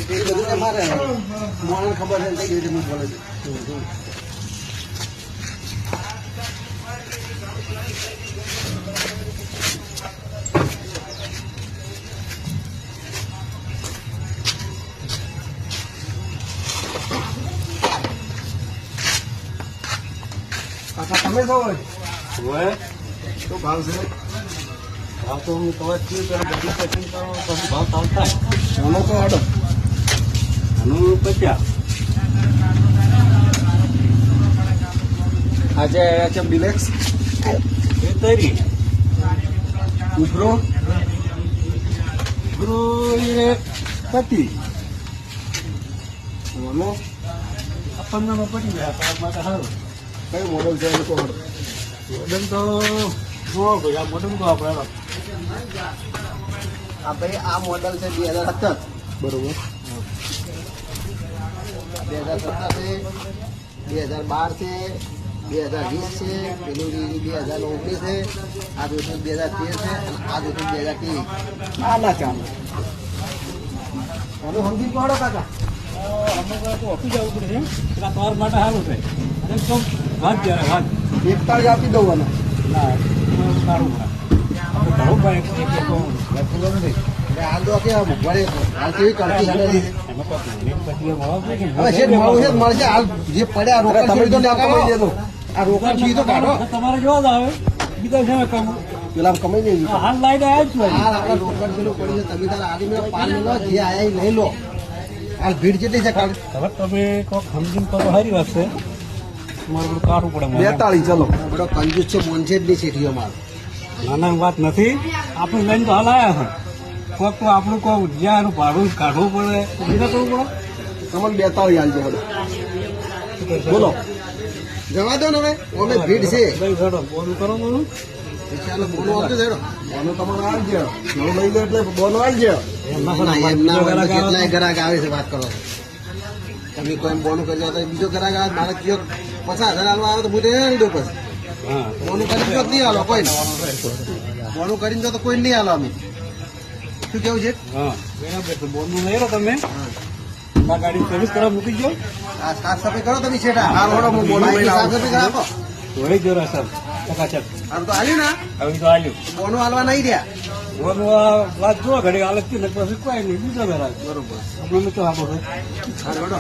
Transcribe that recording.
બધું તમારે મોને ખબર છે કઈ રીતે હું બોલે છું. કાકા તમે છો હોય શું ભાવ છે? ભાવ તો હું કવચ છું ત્યારે બધું સેટિંગ કરો પછી ભાવ સાવ થાય. સોનો તો આડો આનું 50. આજે આવ્યા છે ડિલેક્સ એ તરી ઉભરો ગુરુ એ 25. સોનો 55 પડી ગયા તાર માટે સારું. કયું મોડલ છે એ લોકો મોડલ તો જોવો ભાઈ આ મોડલ તો આપણે આપણે આ મોડલ છે 2017 બરોબર 2017 છે 2012 છે 2020 છે પેલું 2019 છે આ દોસ્તો 2013 છે અને આ દોસ્તો 2023 આ ના ચાલે તમે સમજી પડો કાકા અમુક વાર તો ઓફિસ આવવું પડે છે એટલે તમારા માટે સારું છે અને તો વાત જ્યારે વાત 41 આપી દઉં અને ના સારું પડે ઘણું ભાઈ નથી હાલ તો કે વળે હાલ કેવી કરતી નથી એમાં તો પછી મળવા પડે કે હવે છે મળવું છે મળશે હાલ જે પડ્યા રોકડ તમે તો ના કમાઈ દેતો આ રોકડ છે તો કાઢો તમારે જોવા જ આવે બીજા છે કામ પેલા કમાઈ નહીં હાલ લાઈટ આવ્યા જ છું હાલ આપણા રોકડ પેલું પડ્યું છે તમે તારા આદમી પાન લો જે આયા એ લઈ લો હાલ ભીડ કેટલી છે કાઢ હવે તમે કોઈક સમજીને કરો સારી વાત છે તમારે બધું કાઢવું પડે મારે. 42 ચલો બડો કંજૂસ છે મોનસે જ નહીં શેઠીઓ માર નાના વાત નથી આપણે લઈને તો હાલ આવ્યા છે કોઈક તો આપણું કોઈ જ્યાં એનું ભાડું કાઢવું પડે બીજા કરવું પડે તમને 42 હાલ છે બોલો જવા દો ને હવે અમે ભીડ છે ભાઈ હેડો બોલું કરો બોલું ચાલો બોનો આવજો હેડો બોનો તમારો આવી ગયો નવું લઈ ગયો એટલે બોનો આવી ગયો એમના કેટલાય ગ્રાહક આવે છે વાત કરો તમે કોઈ બોનું કરી જાવ તો બીજો ગ્રાહક આવે મારે કયો 50,000 હાલવા આવે તો હું નહીં દઉં પછી હા બોનું કરીને જો નહીં હાલો કોઈ બોનું કરીને જો તો કોઈ નહીં હાલો અમે શું કેવું છે હા બરાબર છે બોલનું લઈ લો તમે આ ગાડી સર્વિસ કરવા મૂકી દો આ સાફ સફાઈ કરો તમે છેટા હાલ હોડો હું બોનું લઈને સાફ સફાઈ કરાવો વળી જો સર ચકાચક હાલ તો હાલ્યું ને હવે તો આલ્યું બોનું હાલવા નહીં રહ્યા બોલનું આ વાત જો ઘડી હાલત થી પછી કોઈ નહીં બીજો વેરા બરોબર આપણે તો આપો છે હાલ હોડો